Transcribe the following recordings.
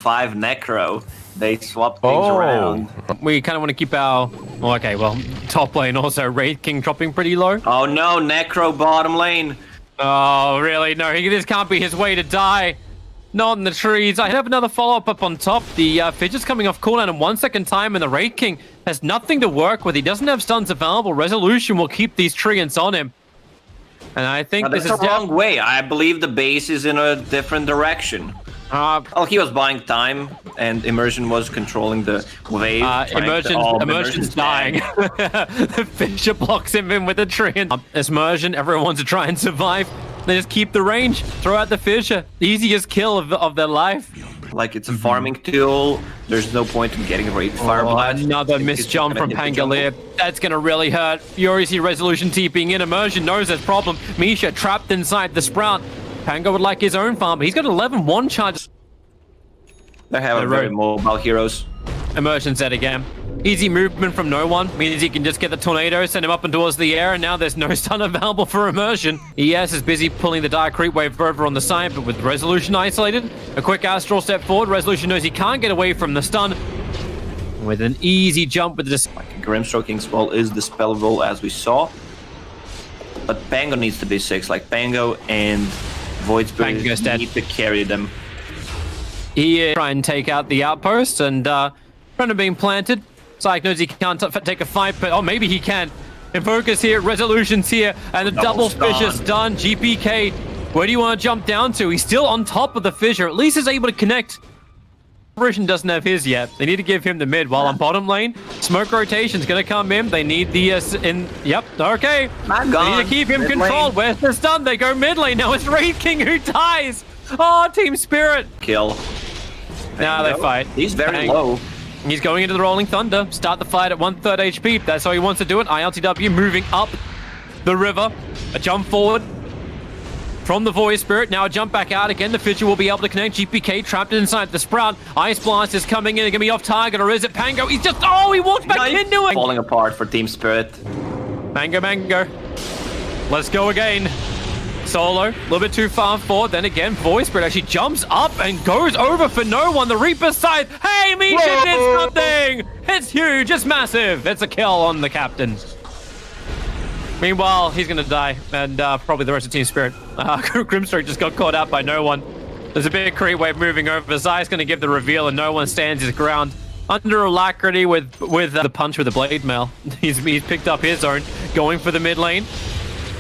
5 Necro. They swap things around. We kind of want to keep our... well, top lane also. Wraith King dropping pretty low. Oh no, Necro bottom lane. Oh, really? No, this can't be his way to die. Not in the trees. I have another follow-up up on top. The Fidget's coming off cooldown in 1 second time, and the Wraith King has nothing to work with. He doesn't have stuns available. Resolution will keep these treants on him. And I think this is the wrong way. I believe the base is in a different direction. Oh, he was buying time, and Immersion was controlling the wave. Immersion's dying. The Fisher blocks him in with a tree. And Immersion, everyone wants to try and survive. They just keep the range, throw out the Fisher. The easiest kill of their life. Like, it's a farming tool. There's no point in getting a Wraith Fire Blast. Another missed jump from Pangolier. That's going to really hurt. You already see Resolution TPing in. Immersion knows there's problem. Misha trapped inside the Sprout. Pango would like his own farm, but he's got 11 one-charge. They have very mobile heroes. Immersion's dead again. Easy movement from no one means he can just get the tornado, send him up and towards the air, and now there's no stun available for Immersion. ES is busy pulling the Dark Creep Wave over on the side, but with Resolution isolated, a quick Astral step forward. Resolution knows he can't get away from the stun. With an easy jump with this. Grimstroke King's Wall is dispellable, as we saw. But Pango needs to be 6. Like, Pango and Void Spirit need to carry them. He try and take out the outpost, and front of being planted. Psych knows he can't take a fight, but oh, maybe he can. And focus here, Resolution's here, and the double Fissure stun. GPK, where do you want to jump down to? He's still on top of the Fissure. At least he's able to connect. Version doesn't have his yet. They need to give him the mid. While on bottom lane, smoke rotation's gonna come in. They need the Yep, okay. They need to keep him controlled. Where's the stun? They go mid lane. Now it's Wraith King who dies. Oh, Team Spirit. Kill. Now they fight. He's very low. He's going into the Rolling Thunder. Start the fight at 1/3 HP. That's how he wants to do it. ILTW moving up the river. A jump forward from the Void Spirit. Now a jump back out again. The Fidget will be able to connect. GPK trapped inside the Sprout. Ice Blast is coming in. It's going to be off target, or is it Pango? He's just... Oh, he walked back into it. Falling apart for Team Spirit. Mango. Let's go again. Solo, a little bit too far forward. Then again, Void Spirit actually jumps up and goes over for no one. The Reaper's side. Hey, Misha did something! It's huge, it's massive. It's a kill on the captain. Meanwhile, he's going to die, and probably the rest of Team Spirit. Grimstroke just got caught out by no one. There's a big creep wave moving over. Zai's going to give the reveal, and no one stands his ground. Under alacrity with the punch with the blade mail. He's picked up his own, going for the mid lane.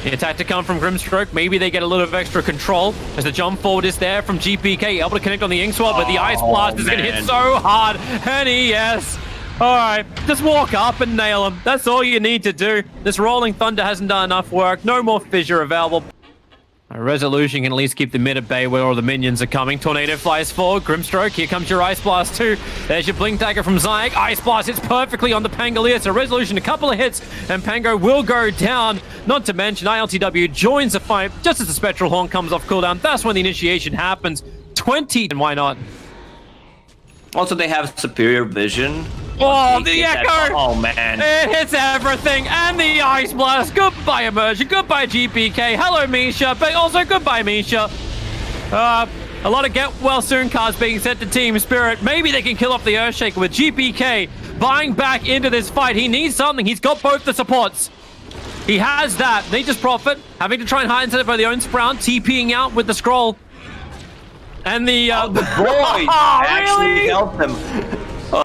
The attack to come from Grimstroke. Maybe they get a little bit of extra control as the jump forward is there from GPK. Able to connect on the Ink Swap, but the Ice Blast is going to hit so hard. And yes. All right, just walk up and nail him. That's all you need to do. This Rolling Thunder hasn't done enough work. No more Fissure available. Resolution can at least keep the mid at bay where all the minions are coming. Tornado flies forward. Grimstroke, here comes your Ice Blast too. There's your Blink Dagger from Zayak. Ice Blast hits perfectly on the Pangolier. So Resolution, a couple of hits, and Pango will go down. Not to mention, ILTW joins the fight just as the Spectral Horn comes off cooldown. That's when the initiation happens. 20, and why not? Also, they have superior vision. Oh, the Echo! Oh, man. It hits everything, and the Ice Blast. Goodbye, Immersion. Goodbye, GPK. Hello, Misha, but also goodbye, Misha. A lot of get-well-soon cards being sent to Team Spirit. Maybe they can kill off the Earthshaker with GPK buying back into this fight. He needs something. He's got both the supports. He has that. They just profit, having to try and hide inside by their own Sprout, TPing out with the scroll. And the Void actually helped him.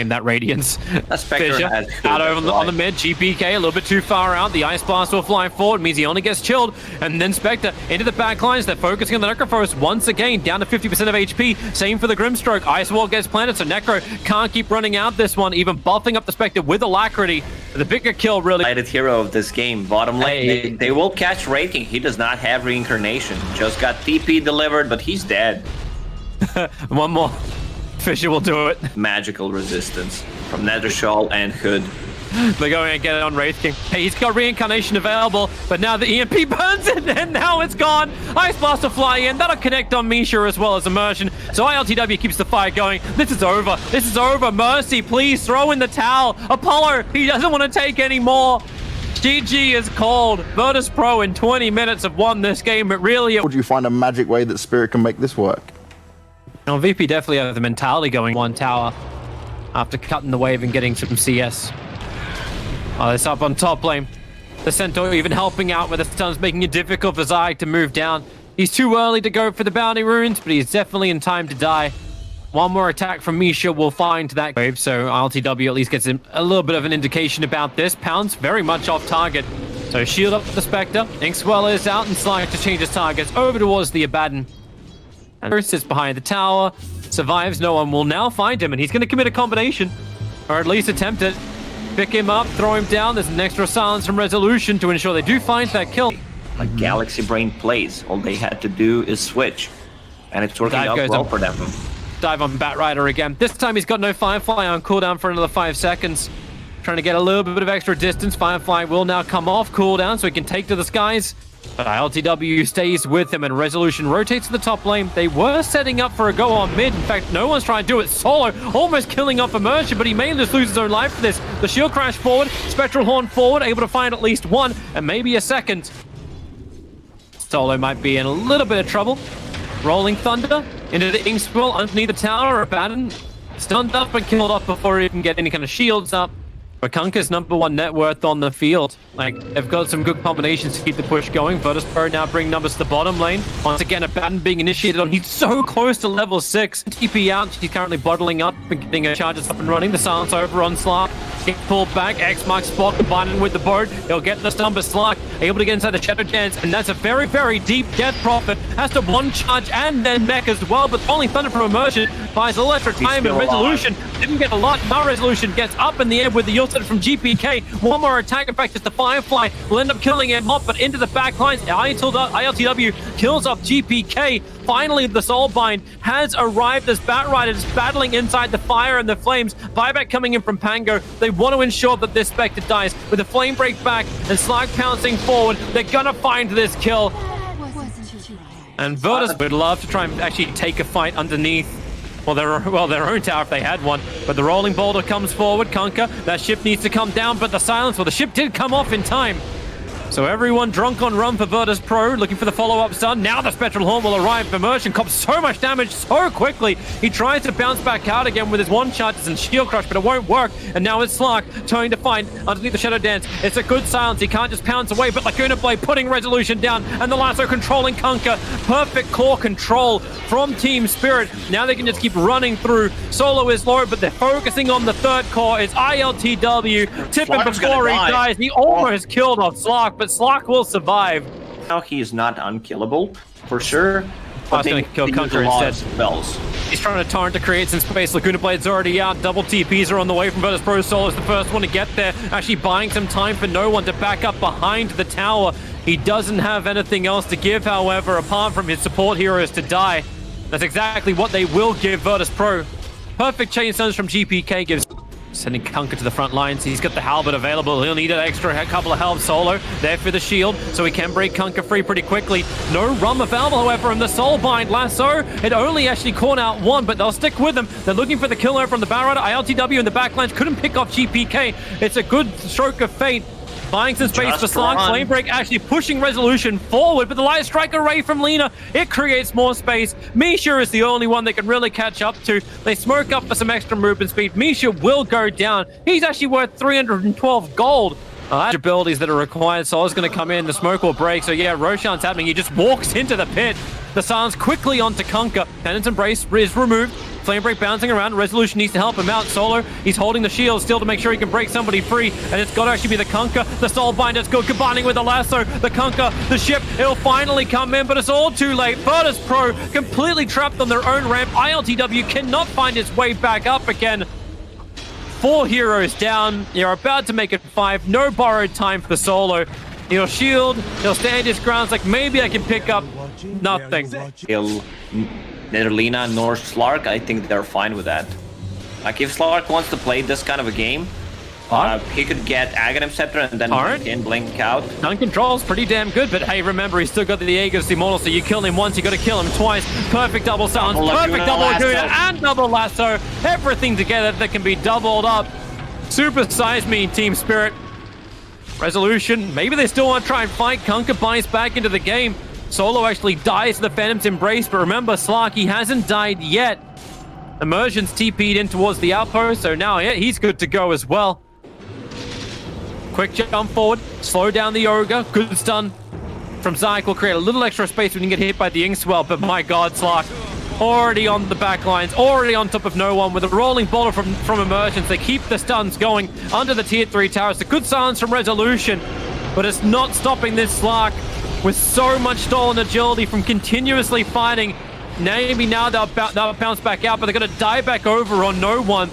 In that Radiance. Fissure out over on the mid. GPK a little bit too far out. The Ice Blast will fly forward. Means he only gets chilled. And then Spectre into the back lines. They're focusing on the Necrophorus once again. Down to 50% of HP. Same for the Grimstroke. Ice Wall gets planted. So Necro can't keep running out this one. Even buffing up the Spectre with alacrity. The bigger kill really. Highlighted hero of this game. Bottom lane. They will catch Wraith King. He does not have reincarnation. Just got TP delivered, but he's dead. One more. Fissure will do it. Magical resistance from Nethershall and Hood. They're going to get it on Wraith King. Hey, he's got reincarnation available, but now the EMP burns it, and now it's gone. Ice Blast will fly in. That'll connect on Misha as well as Immersion. So ILTW keeps the fight going. This is over. This is over. Mercy, please throw in the towel. Apollo, he doesn't want to take any more. GG is called. Virtus.pro in 20 minutes have won this game, but really... Would you find a magic way that Spirit can make this work? Now, VP definitely have the mentality going one tower after cutting the wave and getting some CS. Oh, it's up on top lane. The Centaur even helping out with the stuns, making it difficult for Zayek to move down. He's too early to go for the bounty runes, but he's definitely in time to die. One more attack from Misha will find that wave, so LTW at least gets a little bit of an indication about this. Pounce very much off target. So shield up the Spectre. Inkswell is out, and Slark to change his targets over towards the Abaddon. And Bruce sits behind the tower, survives. No one will now find him, and he's going to commit a combination, or at least attempt it. Pick him up, throw him down. There's an extra silence from Resolution to ensure they do find that kill. Like Galaxy Brain plays, all they had to do is switch, and it's working out well for them. Dive on Batrider again. This time he's got no Firefly on cooldown for another 5 seconds. Trying to get a little bit of extra distance. Firefly will now come off cooldown so he can take to the skies. But LTW stays with him, and Resolution rotates to the top lane. They were setting up for a go on mid. In fact, no one's trying to do it. Solo almost killing off Immersion, but he may just lose his own life for this. The shield crash forward, Spectral Horn forward, able to find at least one and maybe a second. Solo might be in a little bit of trouble. Rolling Thunder into the Inkswell underneath the tower. Abaddon stunned up and killed off before he can get any kind of shields up. But Kunkka's #1 net worth on the field. Like, they've got some good combinations to keep the push going. Virtus.pro now bring numbers to the bottom lane. Once again, Abaddon being initiated on. He's so close to level 6. TP out. She's currently bottling up and getting her charges up and running. The silence over on Slark. Get pulled back. X marks spot combining with the board. He'll get the stun, but Slark able to get inside the Shadow Dance. And that's a very, very deep death profit. Has to one charge and then mech as well. But only Thunder from Immersion buys a little extra time and Resolution. Didn't get a lot. Now Resolution gets up in the air with the ultimate from GPK. One more attack. In fact, it's the Firefly will end up killing him off, but into the back lines. ILTW kills off GPK. Finally, the Soulbind has arrived as Batrider is battling inside the fire and the flames. Buyback coming in from Pango. They want to ensure that this Spectre dies. With the flame break back and Slark pouncing forward, they're gonna find this kill. And Virtus would love to try and actually take a fight underneath their own tower if they had one. But the rolling boulder comes forward. Kunkka, that ship needs to come down, but the silence, the ship did come off in time. So everyone drunk on rum for Virtus.pro, looking for the follow-up stun. Now the Spectral Horn will arrive. Immersion cops so much damage so quickly. He tries to bounce back out again with his one charges and shield crush, but it won't work. And now it's Slark trying to find underneath the Shadow Dance. It's a good silence. He can't just pounce away, but Lacuna Blade putting Resolution down, and the lasso controlling Kunkka. Perfect core control from Team Spirit. Now they can just keep running through. Solo is low, but they're focusing on the third core. It's ILTW. Tipping before he dies. He almost killed off Slark, but Slark will survive. Now he is not unkillable, for sure. I was going to kill Kunkka instead. Spells. He's trying to torrent to create some space. Lacuna Blade's already out. Double TPs are on the way from Virtus.pro. Solo is the first one to get there. Actually buying some time for no one to back up behind the tower. He doesn't have anything else to give, however, apart from his support heroes to die. That's exactly what they will give Virtus.pro. Perfect chain stuns from GPK gives... Sending Kunkka to the front lines. He's got the halberd available. He'll need an extra couple of health. Solo there for the shield, so he can break Kunkka free pretty quickly. No rum available, however, and the Soulbind lasso. It only actually caught out one, but they'll stick with him. They're looking for the kill over from the Batrider. ILTW in the backlines couldn't pick off GPK. It's a good stroke of fate. Buying some space for Slark. Flame Break actually pushing Resolution forward, but the Light Strike array from Lina, it creates more space. Misha is the only one they can really catch up to. They smoke up for some extra movement speed. Misha will go down. He's actually worth 312 gold. Abilities that are required. Solo's going to come in. The smoke will break. So yeah, Roshan's happening. He just walks into the pit. The silence quickly onto Kunkka. Penance Embrace is removed. Flame Break bouncing around. Resolution needs to help him out. Solo, he's holding the shield still to make sure he can break somebody free. And it's got to actually be the Kunkka. The Soulbind is good. Combining with the lasso. The Kunkka, the ship, it'll finally come in, but it's all too late. Virtus.pro completely trapped on their own ramp. ILTW cannot find its way back up again. 4 heroes down. You're about to make it 5. No borrowed time for Solo. He'll shield. He'll stand his grounds like maybe I can pick up nothing. Neither Lina nor Slark, I think they're fine with that. Like, if Slark wants to play this kind of a game, he could get Aghanim Scepter and then blink out. Gun control's pretty damn good, but hey, remember, he's still got the Aegis Immortal, so you kill him once, you got to kill him twice. Perfect double silence, perfect double Laguna, and double lasso. Everything together that can be doubled up. Super size me, Team Spirit. Resolution, maybe they still want to try and fight. Kunkka buys back into the game. Solo actually dies to the Phantom's Embrace, but remember, Slark, he hasn't died yet. Immersion's TP'd in towards the outpost, so now he's good to go as well. Quick jump forward, slow down the Ogre, good stun from Zyke will create a little extra space when you get hit by the Inkswell, but my god, Slark already on the back lines, already on top of no one with a rolling boulder from Immersions. They keep the stuns going under the tier 3 towers. The good silence from Resolution, but it's not stopping this Slark with so much stolen agility from continuously fighting. Maybe now they'll bounce back out, but they're going to die back over on no one.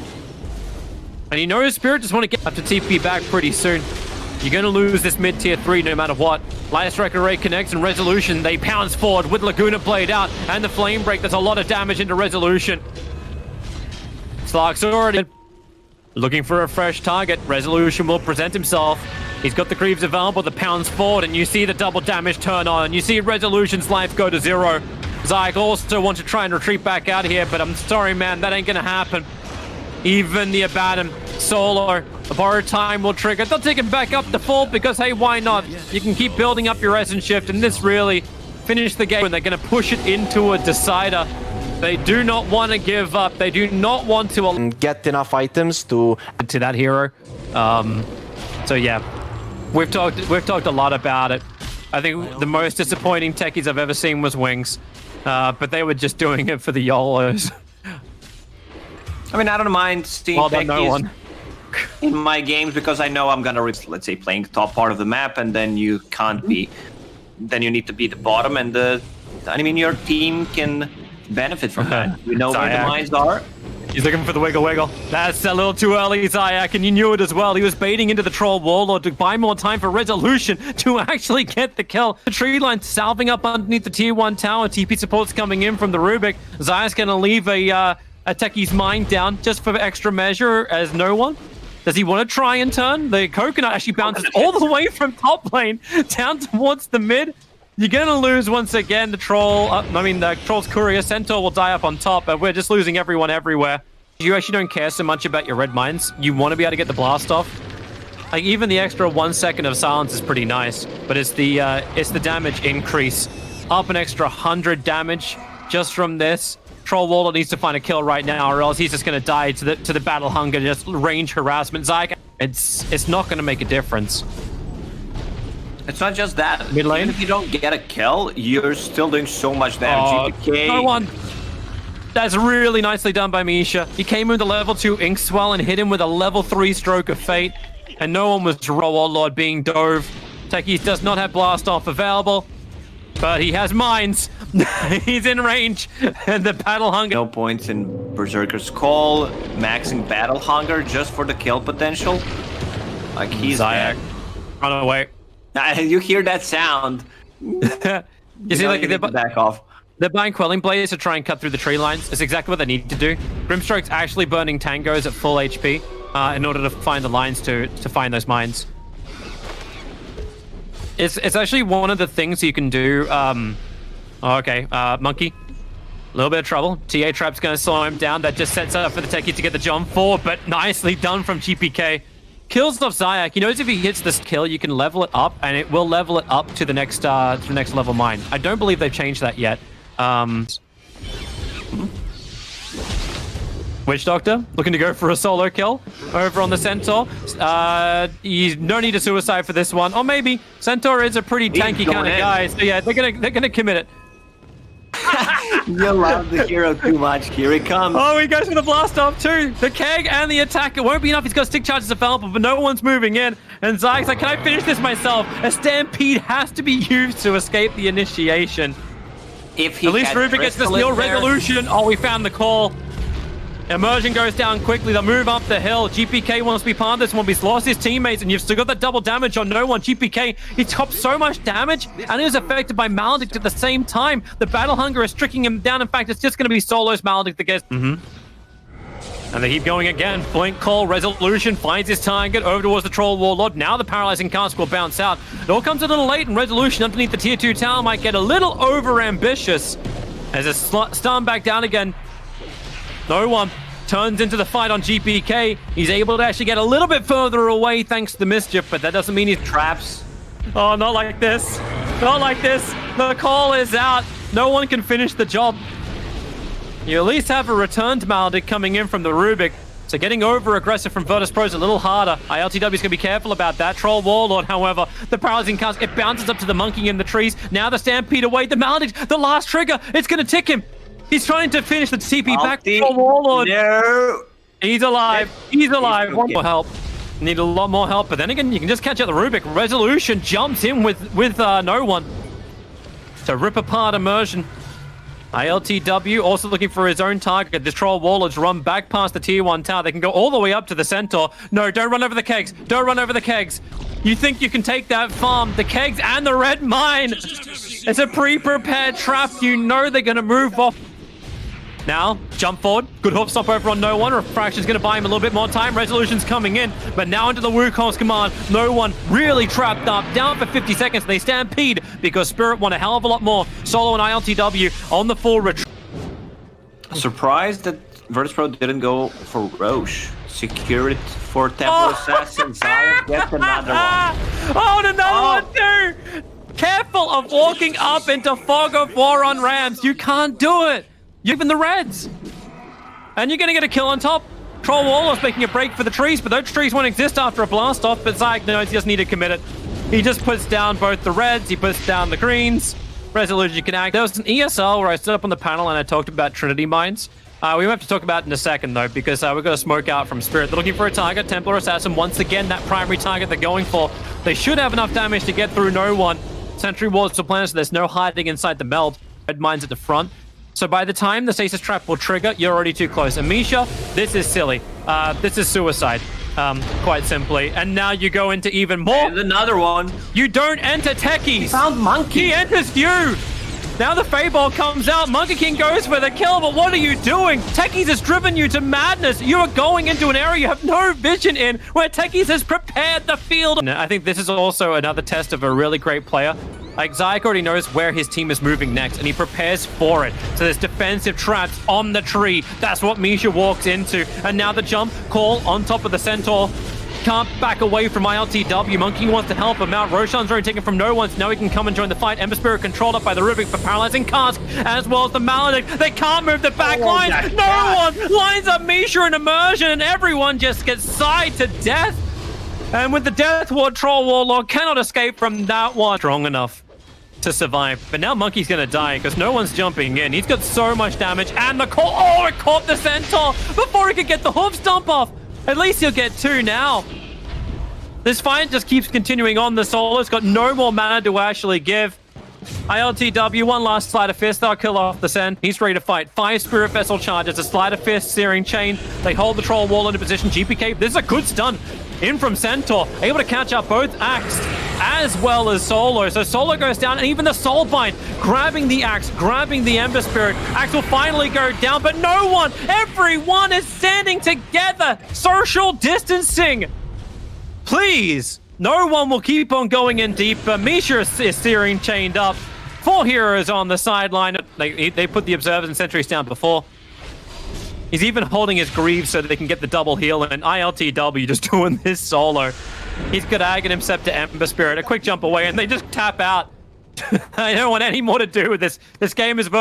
And you know Spirit just want to get up to TP back pretty soon. You're going to lose this mid tier 3 no matter what. Light Strike Array connects and Resolution, they pounce forward with Laguna played out and the Flame Break. There's a lot of damage into Resolution. Slark's already looking for a fresh target. Resolution will present himself. He's got the creeps available, the pounds forward, and you see the double damage turn on. You see Resolution's life go to 0. Zyke also wants to try and retreat back out here, but I'm sorry, man, that ain't gonna happen. Even the Abaddon, Solo, a borrowed time will trigger. They'll take him back up to full because, hey, why not? You can keep building up your Essence Shift, and this really finished the game, and they're gonna push it into a decider. They do not want to give up. They do not want to get enough items to that hero. So yeah, we've talked a lot about it. I think the most disappointing techies I've ever seen was Wings, but they were just doing it for the YOLOs. I mean, I don't mind seeing techies in my games because I know I'm gonna, let's say, playing top part of the map, and then you can't be, then you need to be the bottom, and I mean, your team can benefit from that. You know where the mines are. He's looking for the wiggle. That's a little too early, Zayak, and you knew it as well. He was baiting into the Troll Warlord to buy more time for Resolution to actually get the kill. The tree line salving up underneath the tier 1 tower. TP support's coming in from the Rubik. Zayak's gonna leave a techie's mine down just for extra measure as no one. Does he want to try and turn? The Coconut actually bounces all the way from top lane down towards the mid. You're going to lose once again. The Troll, the Troll's Courier Centaur will die up on top, but we're just losing everyone everywhere. You actually don't care so much about your red mines. You want to be able to get the blast off. Like, even the extra 1 second of silence is pretty nice, but it's the damage increase. Up an extra 100 damage just from this. Troll Warlord needs to find a kill right now, or else he's just going to die to the battle hunger, just range harassment. Zyke, it's not going to make a difference. It's not just that. Mid lane? Even if you don't get a kill, you're still doing so much damage. No one. That's really nicely done by Misha. He came into level 2 Inkswell and hit him with a level 3 Stroke of Fate, and no one was Troll Warlord being dove. Techies does not have Blast Off available, but he has mines. He's in range, and the battle hunger. No points in Berserker's Call, maxing battle hunger just for the kill potential. Like, he's Zayak, run away. You hear that sound. you see, like, they're back off. They're buying Quelling Blades to try and cut through the tree lines. It's exactly what they need to do. Grimstroke's actually burning Tangos at full HP in order to find the lines to find those mines. It's actually one of the things you can do. Monkey. A little bit of trouble. TA Trap's going to slow him down. That just sets up for the techie to get the jump forward, but nicely done from GPK. Kills off Zayak. He knows if he hits this kill, you can level it up, and it will level it up to the next level mine. I don't believe they've changed that yet. Witch Doctor looking to go for a solo kill over on the Centaur. He's no need to suicide for this one, or maybe Centaur is a pretty tanky kind of guy. So yeah, they're gonna commit it. You love the hero too much. Here he comes. Oh, he goes for the blast off too. The keg and the attack. It won't be enough. He's got stick charges available, but no one's moving in. And Zyke's like, can I finish this myself? A stampede has to be used to escape the initiation. If he at least Rubik gets the steal Resolution. Oh, we found the call. Immersion goes down quickly. They'll move up the hill. GPK wants to be part of this one. He's lost his teammates, and you've still got that double damage on no one. GPK, he topped so much damage, and he was affected by Maledict at the same time. The battle hunger is striking him down. In fact, it's just going to be Solo's Maledict that gets... And they keep going again. Blink call, Resolution finds his target over towards the Troll Warlord. Now the Paralyzing Cask will bounce out. It all comes a little late, and Resolution underneath the tier 2 tower might get a little over-ambitious. As a stun back down again. No one turns into the fight on GPK. He's able to actually get a little bit further away thanks to the mischief, but that doesn't mean he's traps. Oh, not like this. Not like this. The call is out. No one can finish the job. You at least have a returned Maledict coming in from the Rubik. So getting over aggressive from Virtus.pro is a little harder. ILTW is going to be careful about that. Troll Warlord, however, the paralyzing cast, it bounces up to the monkey in the trees. Now the Stampede away. The Maledict, the last trigger, it's going to tick him. He's trying to finish the TP back. Troll Warlord. No. He's alive. He's alive. One more help. Need a lot more help. But then again, you can just catch out the Rubik. Resolution jumps in with no one to rip apart Immersion. ILTW also looking for his own target. This Troll Warlord's run back past the tier 1 tower. They can go all the way up to the Centaur. No, don't run over the kegs. Don't run over the kegs. You think you can take that farm. The kegs and the red mine. It's a pre-prepared trap. You know they're going to move off. Now, jump forward. Good hoof stop over on no one. Refraction's going to buy him a little bit more time. Resolution's coming in. But now into the Wukong's command. No one really trapped up. Down for 50 seconds. They stampede because Spirit want a hell of a lot more. Solo and ILTW on the full retreat. Surprised that Virtus.pro didn't go for Roche. Secure it for Temple Assassins. I'll get another one. Oh, and another one too! Careful of walking up into Fog of War on Rams. You can't do it. You're in the reds. And you're going to get a kill on top. Troll Warlord's making a break for the trees, but those trees won't exist after a blast off. But Zyke knows he doesn't need to commit it. He just puts down both the reds, he puts down the greens. Resolution can act. There was an ESL where I stood up on the panel and I talked about Trinity Mines. We have to talk about it in a second, though, because we've got a smoke out from Spirit. They're looking for a target. Templar Assassin, once again, that primary target they're going for. They should have enough damage to get through no one. Sentry walls to planet, so there's no hiding inside the meld. Red mines at the front. So by the time the stasis trap will trigger, you're already too close. Amisha, this is silly. This is suicide, quite simply. And now you go into even more. And another one. You don't enter techies. He found Monkey. He enters you. Now the Fable comes out. Monkey King goes for the kill, but what are you doing? Techies has driven you to madness. You are going into an area you have no vision in, where Techies has prepared the field. And I think this is also another test of a really great player. Like, Zyke already knows where his team is moving next, and he prepares for it. So there's defensive traps on the tree. That's what Misha walks into. And now the jump call on top of the Centaur. Can't back away from ILTW. Monkey wants to help him out. Roshan's already taken from no one, so now he can come and join the fight. Ember Spirit controlled up by the Rubik for paralyzing Cask, as well as the Maledict. They can't move the back lines. No one lines up Misha and Immersion, and everyone just gets sighed to death. And with the Death Ward, Troll Warlord cannot escape from that one. Strong enough to survive. But now Monkey's going to die because no one's jumping in. He's got so much damage. And the call. Oh, it caught the Centaur before he could get the hoof stomp off. At least he'll get 2 now. This fight just keeps continuing on. The Solo's got no more mana to actually give. ILTW, one last Sleight of Fist. They'll kill off the Sen. He's ready to fight. 5 Spirit Vessel charges. A Sleight of Fist, Searing Chain. They hold the Troll Wall into position. GPK, this is a good stun. In from Centaur, able to catch up both Axe as well as Solo. So Solo goes down, and even the Soulbind grabbing the Axe, grabbing the Ember Spirit. Axe will finally go down, but no one, everyone is standing together. Social distancing. Please, no one will keep on going in deeper. Misha is steering chained up. 4 heroes on the sideline. They put the Observers and Sentries down before. He's even holding his Greaves so that they can get the double heal, and ILTW just doing this solo. He's got Aghanim Scepter, Ember Spirit, a quick jump away, and they just tap out. I don't want any more to do with this. This game is